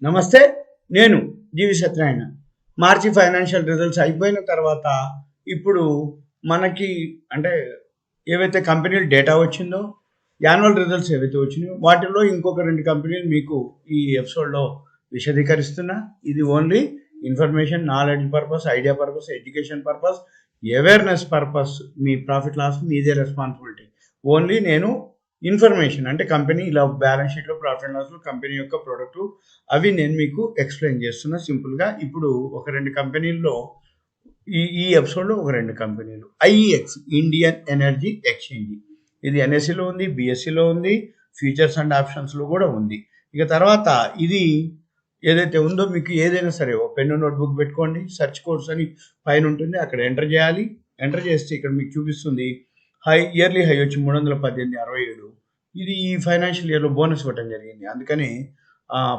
నమస్తే, నేను GVSatyanarayana. మార్చి financial results అయిపోయిన తర్వాత ఇప్పుడు మనకి అంటే ఏవైతే కంపెనీలు డేటా వచ్చిందో, యాన్యువల్ రిజల్ట్స్ ఏవైతే వచ్చినాయో వాటిల్లో ఇంకొక 2 కంపెనీలు మీకు ఈ ఎపిసోడ్లో విశదీకరిస్తున్నా. ఇది only information, knowledge purpose, idea purpose, education purpose, awareness purpose. మీ ప్రాఫిట్ లాస్ మీదే రెస్పాన్సిబిలిటీ. ఓన్లీ నేను ఇన్ఫర్మేషన్ అంటే కంపెనీ ఇలా బ్యాలెన్స్ షీట్లో ప్రాఫిట్ అండ్ లాస్లో కంపెనీ యొక్క ప్రోడక్ట్ అవి నేను మీకు ఎక్స్ప్లెయిన్ చేస్తున్నా సింపుల్గా. ఇప్పుడు ఒక 2 కంపెనీల్లో ఈ ఎపిసోడ్లో ఒక 2 కంపెనీలు. IEX ఇండియన్ ఎనర్జీ ఎక్స్చేంజ్, ఇది NSEలో ఉంది, BSEలో ఉంది, ఫ్యూచర్స్ అండ్ ఆప్షన్స్లో కూడా ఉంది. ఇక తర్వాత ఇది ఏదైతే ఉందో మీకు ఏదైనా సరే ఓ పెన్ను నోట్బుక్ పెట్టుకోండి. సెర్చ్ కోడ్స్ అని పైన ఉంటుంది, అక్కడ ఎంటర్ చేయాలి. ఎంటర్ చేస్తే ఇక్కడ మీకు చూపిస్తుంది ఇయర్లీ హై వచ్చి 318.67. ఇది ఈ ఫైనాన్షియల్ ఇయర్లో బోనస్ ఇవ్వడం జరిగింది, అందుకని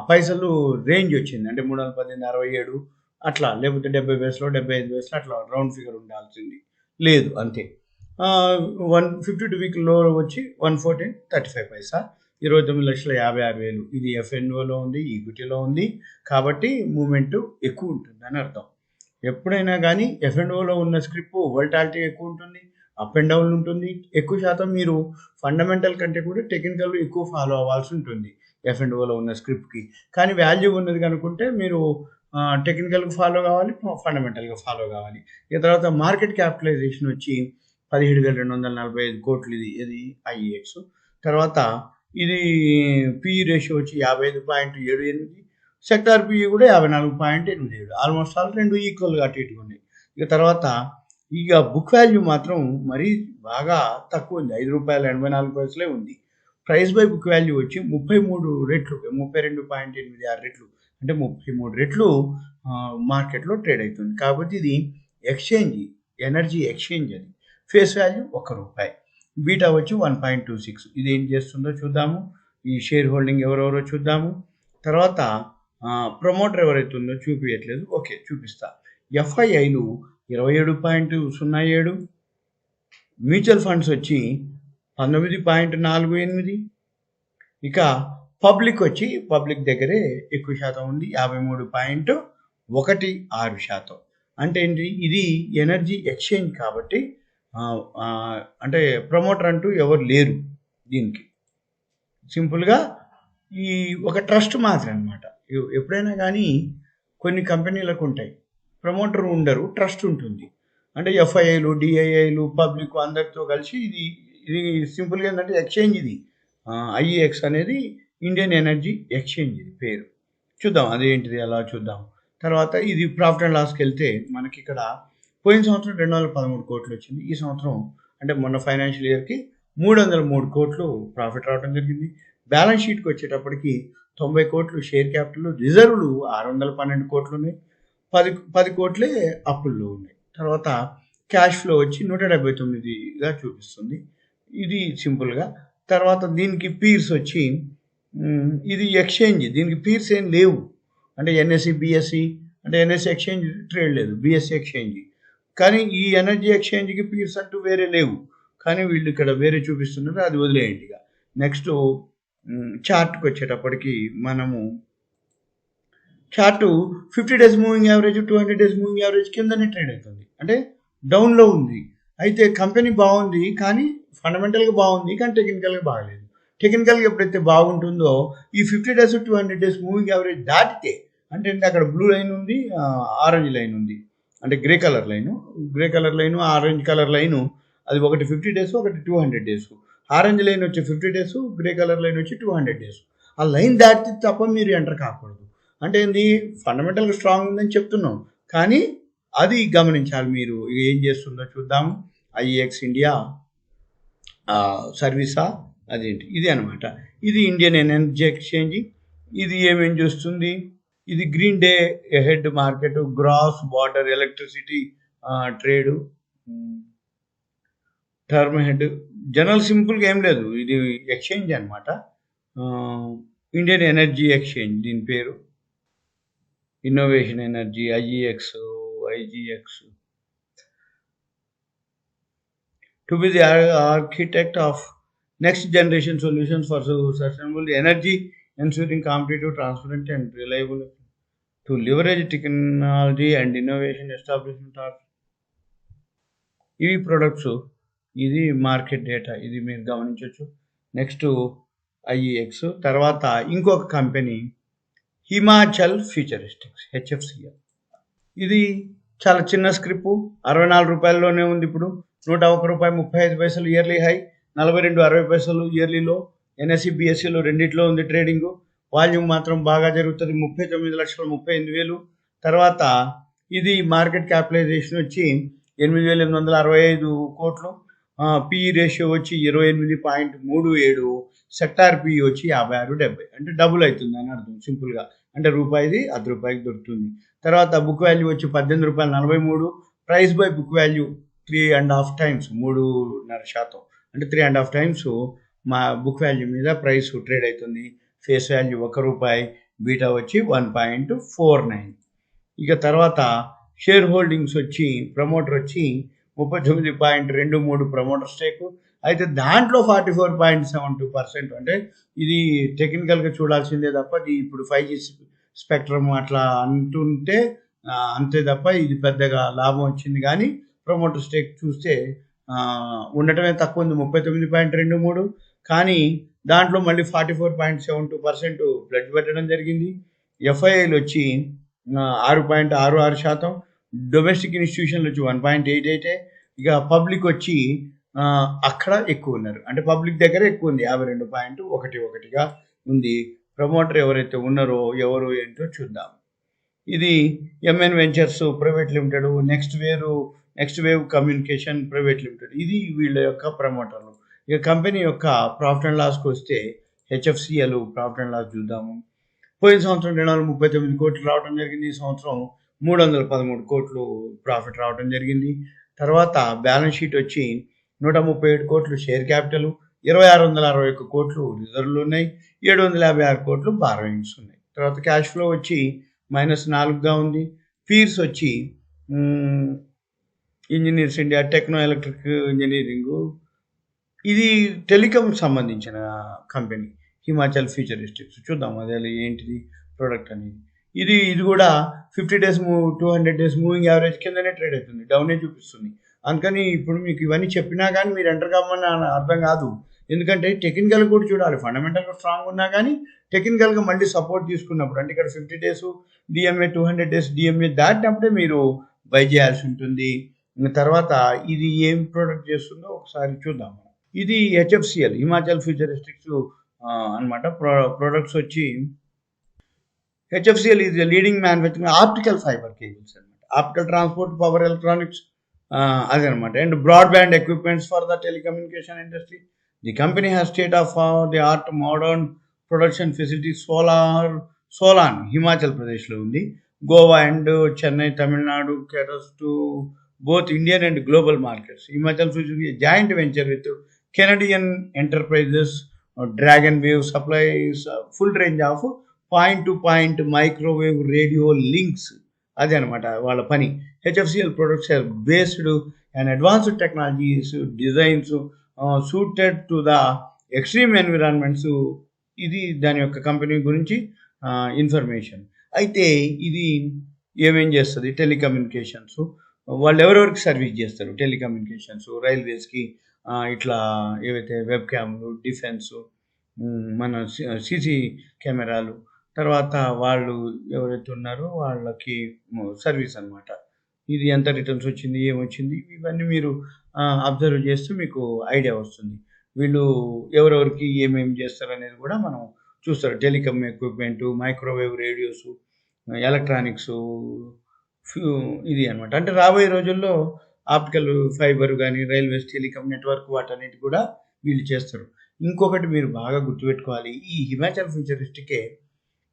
పైసలు రేంజ్ వచ్చింది. అంటే 318.67 అట్లా, లేకపోతే 70 పైసలో 75 పైసలు అట్లా రౌండ్ ఫిగర్ ఉండాల్సింది లేదు, అంతే. 152 వీక్లో వచ్చి 114.35 పైసా, 29,56,000. ఇది FNOలో ఉంది, ఈక్విటీలో ఉంది, కాబట్టి మూమెంట్ ఎక్కువ ఉంటుంది అని అర్థం. ఎప్పుడైనా కానీ FNOలో ఉన్న స్క్రిప్ట్ వోల్టాలిటీ ఎక్కువ ఉంటుంది, అప్ అండ్ డౌన్ ఉంటుంది. ఎక్కువ శాతం మీరు ఫండమెంటల్ కంటే కూడా టెక్నికల్ ఎక్కువ ఫాలో అవ్వాల్సి ఉంటుంది FNOలో ఉన్న స్క్రిప్ట్కి. కానీ వాల్యూ ఉన్నది కనుకుంటే మీరు టెక్నికల్గా ఫాలో కావాలి, ఫండమెంటల్గా ఫాలో కావాలి. ఇక తర్వాత మార్కెట్ క్యాపిటలైజేషన్ వచ్చి 17,245 కోట్లు, ఇది IEX. తర్వాత ఇది PE రేషియో వచ్చి 55.78, సెక్టార్ PE కూడా 54.87. ఆల్మోస్ట్ ఆల్ 2 ఈక్వల్గా అటు ఇటుగా ఉన్నాయి. ఇక తర్వాత ఇక బుక్ వాల్యూ మాత్రం మరీ బాగా తక్కువ ఉంది, ₹5.84 ఉంది. ప్రైస్ బై బుక్ వాల్యూ వచ్చి 33 రెట్లు, 32.86 రెట్లు, అంటే 33 రెట్లు మార్కెట్లో ట్రేడ్ అవుతుంది. కాబట్టి ఇది ఎక్స్చేంజ్, ఎనర్జీ ఎక్స్చేంజ్. అది ఫేస్ వాల్యూ ₹1. బీటా వచ్చి 1.26. ఇది ఏం చేస్తుందో చూద్దాము. ఈ షేర్ హోల్డింగ్ ఎవరెవరో చూద్దాము. తర్వాత ప్రమోటర్ ఎవరైతే ఉందో చూపించట్లేదు, ఓకే చూపిస్తా. FIIలు 27.07, మ్యూచువల్ ఫండ్స్ వచ్చి 19.48. ఇక పబ్లిక్ వచ్చి పబ్లిక్ దగ్గరే ఎక్కువ శాతం ఉంది, 53.16%. అంటే ఏంటి, ఇది ఎనర్జీ ఎక్స్చేంజ్ కాబట్టి అంటే ప్రమోటర్ అంటూ ఎవరు లేరు దీనికి. సింపుల్గా ఈ ఒక ట్రస్ట్ మాత్రం అనమాట. ఎప్పుడైనా కానీ కొన్ని కంపెనీలకు ఉంటాయి, ప్రమోటర్ ఉండరు, ట్రస్ట్ ఉంటుంది. అంటే FIIలు, DIIలు, పబ్లిక్ అందరితో కలిసి ఇది సింపుల్గా ఏంటంటే ఎక్స్చేంజ్. ఇది IEX అనేది ఇండియన్ ఎనర్జీ ఎక్స్చేంజ్, ఇది పేరు. చూద్దాం అదేంటిది అలా చూద్దాం. తర్వాత ఇది ప్రాఫిట్ అండ్ లాస్కి వెళ్తే మనకి ఇక్కడ పోయిన సంవత్సరం 213 కోట్లు వచ్చింది. ఈ సంవత్సరం అంటే మొన్న ఫైనాన్షియల్ ఇయర్కి 303 కోట్లు ప్రాఫిట్ రావడం జరిగింది. బ్యాలెన్స్ షీట్కి వచ్చేటప్పటికి 90 కోట్లు షేర్ క్యాపిటల్, రిజర్వ్లు 612 కోట్లు ఉన్నాయి, 10 కోట్లే అప్పుల్లో ఉన్నాయి. తర్వాత క్యాష్ ఫ్లో వచ్చి 179గా చూపిస్తుంది, ఇది సింపుల్గా. తర్వాత దీనికి పీర్స్ వచ్చి ఇది ఎక్స్చేంజ్, దీనికి పీర్స్ ఏం లేవు. అంటే NSE, BSE అంటే NSE ఎక్స్చేంజ్ ట్రేడ్ లేదు, BSE ఎక్స్చేంజ్. కానీ ఈ ఎనర్జీ ఎక్స్చేంజ్కి పీర్స్ అంటూ వేరే లేవు, కానీ వీళ్ళు ఇక్కడ వేరే చూపిస్తున్నారు, అది వదిలేయండి. ఇక నెక్స్ట్ చార్ట్కి వచ్చేటప్పటికి మనము chart 50 days moving average, 200 days moving average కిందనే ట్రేడ్ అవుతుంది, అంటే డౌన్లో ఉంది. అయితే కంపెనీ బాగుంది, కానీ ఫండమెంటల్గా బాగుంది, కానీ టెక్నికల్గా బాగలేదు. టెక్నికల్గా ఎప్పుడైతే బాగుంటుందో ఈ 50 డేస్ 200 డేస్ మూవింగ్ యావరేజ్ దాటితే, అంటే అక్కడ బ్లూ లైన్ ఉంది, ఆరెంజ్ లైన్ ఉంది, అంటే grey colour line, orange colour line, అది ఒకటి 50 డేస్, ఒకటి 200 డేస్. ఆరెంజ్ లైన్ వచ్చి 50 డేస్, గ్రే కలర్ లైన్ వచ్చి 200 డేస్. ఆ లైన్ దాటితే తప్ప మీరు ఎంటర్ కాకూడదు. అంటే ఏంది, ఫండమెంటల్గా స్ట్రాంగ్ ఉందని చెప్తున్నాం, కానీ అది గమనించాలి మీరు. ఏం చేస్తుందో చూద్దాము. IEX ఇండియా సర్వీసా అదేంటి, ఇది అనమాట. ఇది ఇండియన్ ఎనర్జీ ఎక్స్చేంజ్. ఇది ఏమేం చూస్తుంది, ఇది green day ahead market, cross border, electricity trade, term ahead, general సింపుల్గా ఏం లేదు, ఇది ఎక్స్చేంజ్ అనమాట. ఇండియన్ ఎనర్జీ ఎక్స్చేంజ్ దీని పేరు. Innovation energy, IEX, IGX. To be the architect of next generation solutions for sustainable energy ensuring competitive, transparent, and reliable to leverage technology and innovation establishment of ఇవి products. ఇది market data, ఇది మీరు గమనించవచ్చు. Next IEX. తర్వాత ఇంకొక company Himachal ఫ్యూచరిస్టిక్స్, HFCL. ఇది చాలా చిన్న స్క్రిప్ట్, 64 రూపాయల్లోనే ఉంది. ఇప్పుడు 101 రూపాయి 35 పైసలు ఇయర్లీ హై, 42 60 పైసలు ఇయర్లీలో. ఎన్ఎస్సి బిఎస్సిలో రెండిట్లో ఉంది ట్రేడింగ్. వాల్యూమ్ మాత్రం బాగా జరుగుతుంది, 39,38,000. తర్వాత ఇది మార్కెట్ క్యాపిటలైజేషన్ వచ్చి 8,865 కోట్లు. పిఈ రేషియో వచ్చి 28.37. సెక్టార్ పిఈ వచ్చి 56.70. అంటే డబుల్ అవుతుంది అని అర్థం సింపుల్గా. అంటే రూపాయిది ₹10 దొరుకుతుంది. తర్వాత బుక్ వాల్యూ వచ్చి ₹18.43. Price by book value 3.5 times, 3.5%. అంటే 3.5 టైమ్స్ మా బుక్ వాల్యూ మీద ప్రైస్ ట్రేడ్ అవుతుంది. ఫేస్ వాల్యూ ₹1, బీటా వచ్చి 1.49. ఇక తర్వాత షేర్ హోల్డింగ్స్ వచ్చి ప్రమోటర్ వచ్చి 39.23 ప్రమోటర్ స్టేక్. అయితే దాంట్లో 44.72%. అంటే ఇది టెక్నికల్గా చూడాల్సిందే తప్ప ఇప్పుడు 5G స్పెక్ట్రమ్ అట్లా అంటుంటే అంతే తప్ప ఇది పెద్దగా లాభం వచ్చింది. కానీ ప్రమోటర్ స్టేక్ చూస్తే ఉండటమే తక్కువ ఉంది, 39.23. కానీ దాంట్లో మళ్ళీ 44.72% ప్లెడ్జ్ పెట్టడం జరిగింది. ఎఫ్ఐఐలు వచ్చి 6.66%, డొమెస్టిక్ ఇన్స్టిట్యూషన్లు వచ్చి 1.88. ఇక పబ్లిక్ వచ్చి అక్కడ ఎక్కువ ఉన్నారు, అంటే పబ్లిక్ దగ్గర ఎక్కువ ఉంది, 52.11గా ఉంది. ప్రమోటర్ ఎవరైతే ఉన్నారో ఎవరు ఏంటో చూద్దాం. ఇది MN ventures private limited, next wave communication private limited. ఇది వీళ్ళ యొక్క ప్రమోటర్లు. ఇక కంపెనీ యొక్క ప్రాఫిట్ అండ్ లాస్కి వస్తే హెచ్ఎఫ్సిఎల్ ప్రాఫిట్ అండ్ లాస్ చూద్దాము. పోయిన సంవత్సరం 239 కోట్లు రావడం జరిగింది. ఈ సంవత్సరం 313 కోట్లు ప్రాఫిట్ రావడం జరిగింది. తర్వాత బ్యాలెన్స్ షీట్ వచ్చి 137 కోట్లు షేర్ క్యాపిటల్, 2,661 కోట్లు రిజర్వ్లు ఉన్నాయి, 756 కోట్లు బారోయింగ్స్ ఉన్నాయి. తర్వాత క్యాష్ ఫ్లో వచ్చి -4గా ఉంది. పీర్స్ వచ్చి engineers India, techno electric engineering, ఇది టెలికాం సంబంధించిన కంపెనీ హిమాచల్ ఫ్యూచరిస్టిక్స్. చూద్దాం అదే ఏంటిది ప్రోడక్ట్ అనేది. ఇది కూడా 50 days 200 days మూవింగ్ యావరేజ్ కిందనే ట్రేడ్ అవుతుంది, డౌనే చూపిస్తుంది. అందుకని ఇప్పుడు మీకు ఇవన్నీ చెప్పినా కానీ మీరు ఎంటర్ కామని అర్థం కాదు. ఎందుకంటే టెక్నికల్ కూడా చూడాలి. ఫండమెంటల్గా స్ట్రాంగ్ ఉన్నా కానీ టెక్నికల్గా మళ్ళీ సపోర్ట్ తీసుకున్నప్పుడు, అంటే ఇక్కడ 50 days డిఎంఏ, 200 days డిఎంఏ దాటినప్పుడే మీరు బై చేయాల్సి ఉంటుంది. తర్వాత ఇది ఏం ప్రోడక్ట్ చేస్తుందో ఒకసారి చూద్దాం. ఇది హెచ్ఎఫ్సిఎల్, హిమాచల్ ఫ్యూచరిస్టిక్స్ అనమాట. ప్రోడక్ట్స్ వచ్చి HFCL is a leading manufacturer optical fiber cables అనమాట, ఆప్టికల్ ట్రాన్స్పోర్ట్, పవర్ ఎలక్ట్రానిక్స్ అదే అనమాట, and broadband equipments for the telecommunication industry. The company has state of the art modern production facility Solan Himachal ప్రదేశ్లో ఉంది. Goa and Chennai, Tamil Nadu caters to both Indian and global markets. Himachal future joint venture with Canadian enterprises. Dragon Wave supplies full range of point to point microwave radio links, అదే అనమాట వాళ్ళ పని. HFCL products are based and advanced technologies designs suited to the extreme environments. ఇది దాని యొక్క company గురించి information. అయితే ఇది ఏమేం చేస్తుంది? టెలికమ్యూనికేషన్స్. వాళ్ళు ఎవరెవరికి సర్వీస్ చేస్తారు? టెలికమ్యూనికేషన్స్, రైల్వేస్కి, ఇట్లా ఏవైతే వెబ్ క్యామ్లు, డిఫెన్స్, మన సీసీ కెమెరాలు, తర్వాత వాళ్ళు ఎవరైతే ఉన్నారో వాళ్ళకి సర్వీస్ అనమాట. ఇది ఎంత రిటర్న్స్ వచ్చింది, ఏమొచ్చింది, ఇవన్నీ మీరు అబ్జర్వ్ చేస్తే మీకు ఐడియా వస్తుంది. వీళ్ళు ఎవరెవరికి ఏమేమి చేస్తారు అనేది కూడా మనం చూస్తారు. Telecom equipment, microwave radios, electronics, ఇది అనమాట. అంటే రాబోయే రోజుల్లో ఆప్టికల్ ఫైబర్ కానీ, రైల్వేస్, టెలికామ్ నెట్వర్క్, వాటన్నిటి కూడా వీళ్ళు చేస్తారు. ఇంకొకటి మీరు బాగా గుర్తుపెట్టుకోవాలి, ఈ హిమాచల్ ఫ్యూచరిస్టికే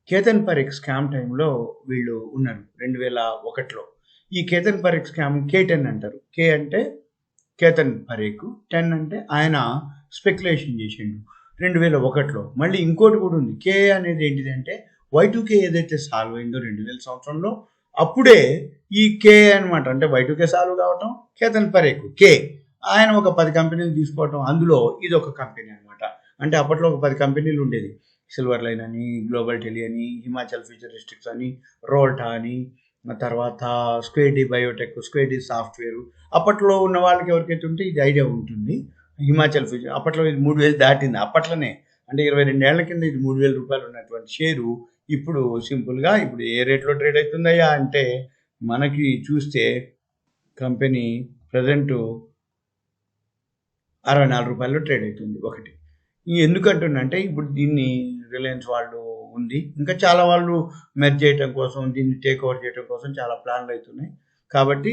కేతన్ పరేఖ్ స్కామ్ టైంలో వీళ్ళు ఉన్నారు 2001లో. ఈ కేతన్ పరేఖ్ స్కామ్ K10 అంటారు. కే అంటే కేతన్ పరేఖ్, 10 అంటే ఆయన స్పెక్యులేషన్ చేసిండు 2001లో. మళ్ళీ ఇంకోటి కూడా ఉంది. కే అనేది ఏంటిది అంటే Y2K ఏదైతే సాల్వ్ అయిందో 2000 సంవత్సరంలో, అప్పుడే ఈ కే అనమాట. అంటే Y2K సాల్వ్ కావటం, కేతన్ పరేఖ్ కే, ఆయన ఒక 10 కంపెనీలు తీసుకోవటం, అందులో ఇది ఒక కంపెనీ అనమాట. అంటే అప్పట్లో ఒక 10 కంపెనీలు ఉండేది. సిల్వర్ లైన్ అని, గ్లోబల్ టెలి అని, హిమాచల్ ఫ్యూచరిస్టిక్స్ అని, రోల్టా అని, తర్వాత square D biotech, square D software. అప్పట్లో ఉన్న వాళ్ళకి ఎవరికైతే ఉంటే ఇది ఐడియా ఉంటుంది. హిమాచల్ ఫ్యూచర్ అప్పట్లో ఇది 3000 దాటింది. అప్పట్లోనే అంటే 22 ఏళ్ల కింద ఇది 3000 రూపాయలు ఉన్నటువంటి షేరు ఇప్పుడు సింపుల్గా ఇప్పుడు ఏ రేట్లో ట్రేడ్ అవుతుందయ్యా అంటే మనకి చూస్తే కంపెనీ ప్రజెంట్ 64 రూపాయల్లో ట్రేడ్ అవుతుంది ఒకటి. ఎందుకంటున్నంటే ఇప్పుడు దీన్ని రిలయన్స్ వాళ్ళు ఉంది, ఇంకా చాలా వాళ్ళు మెర్జ్ చేయడం కోసం, దీన్ని టేక్ ఓవర్ చేయడం కోసం చాలా ప్లాన్లు అవుతున్నాయి. కాబట్టి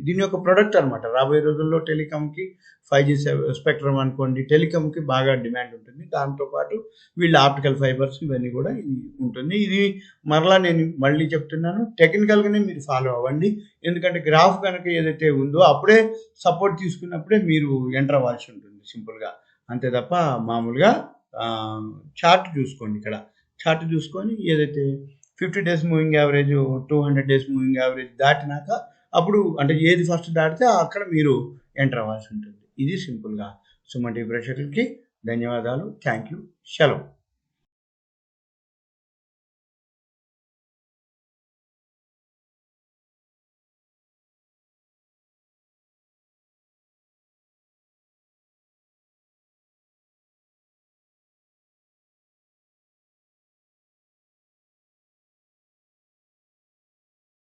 దీని యొక్క ప్రొడక్ట్ అనమాట. రాబోయే రోజుల్లో టెలికామ్కి 5G స్పెక్ట్రమ్ అనుకోండి, టెలికామ్కి బాగా డిమాండ్ ఉంటుంది. దాంతోపాటు వీళ్ళ ఆప్టికల్ ఫైబర్స్ ఇవన్నీ కూడా ఇది ఉంటుంది. ఇది మరలా నేను మళ్ళీ చెప్తున్నాను, టెక్నికల్గానే మీరు ఫాలో అవ్వండి. ఎందుకంటే గ్రాఫ్ కనుక ఏదైతే ఉందో అప్పుడే సపోర్ట్ తీసుకున్నప్పుడే మీరు ఎంటర్ అవ్వాల్సి ఉంటుంది సింపుల్గా. అంతే తప్ప మామూలుగా చార్ట్ చూసుకోండి. ఇక్కడ చార్ట్ చూసుకొని ఏదైతే 50 days moving average, 200 days moving average దాటినాక అప్పుడు అంటే ఏది ఫస్ట్ దాటితే అక్కడ మీరు ఎంటర్ అవ్వాల్సి ఉంటుంది. ఇది సింపుల్గా. సుమన్ టీవీ ప్రేక్షకులకి ధన్యవాదాలు. Thank you. సెలవు.